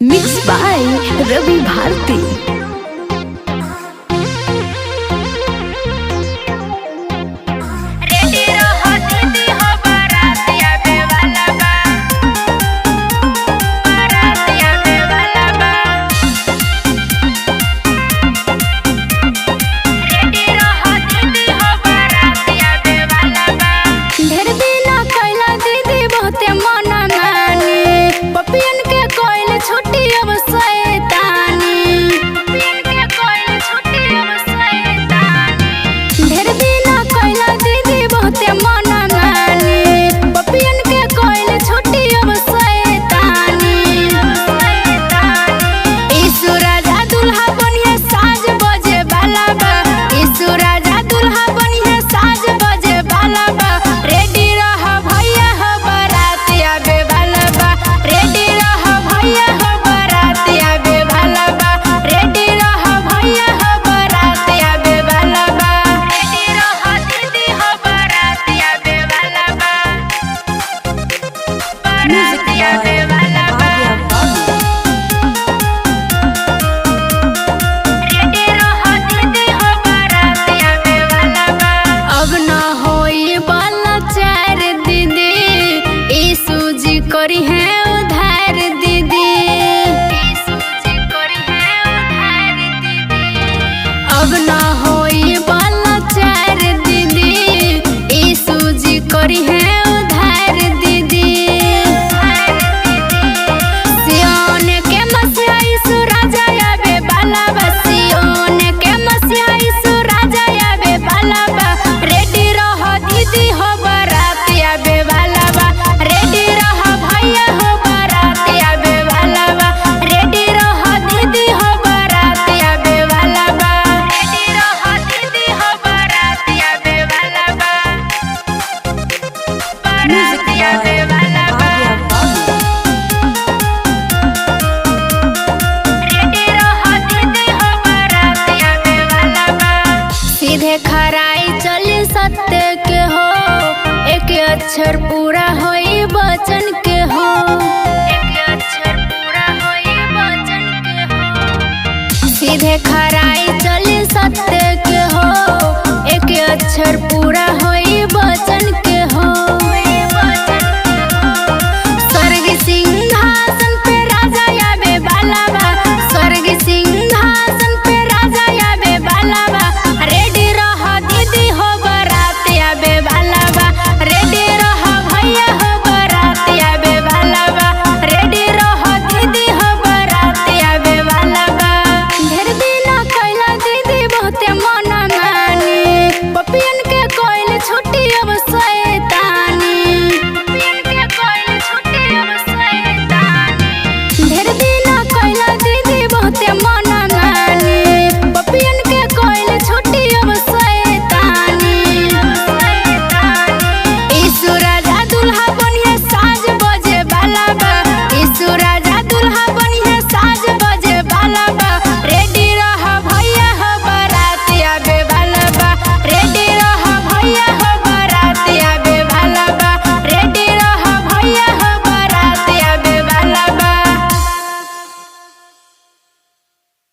Mix by रवि भारती। करी है उधार दीदी, अब ना होई बाला चार दीदी, यीशु जी करी है उधार दीदी। सियोन के मसीहा यीशु राजा आवे बाला बा, सियोन के मसीहा यीशु राजा आवे बाला बा। रेडी रहो दीदी हो बारात आवे बाला बा, रेडी रहो भैया हो बारात आवे वाला बा, रेडी रहो दीदी हो बारात आवे वाला बा, रेडी रहो दीदी हो बारात आवे वाला बा, बारात आवे वाला बा, रेडी रहो दीदी हो बारात आवे वाला बा। सीधे खराई चली सत्य के हो, एक अक्षर पूरा होई वचन के हो, एक अक्षर पूरा होई वचन के हो। सीधे खराई चली सत्य के हो, एक अक्षर पूरा होई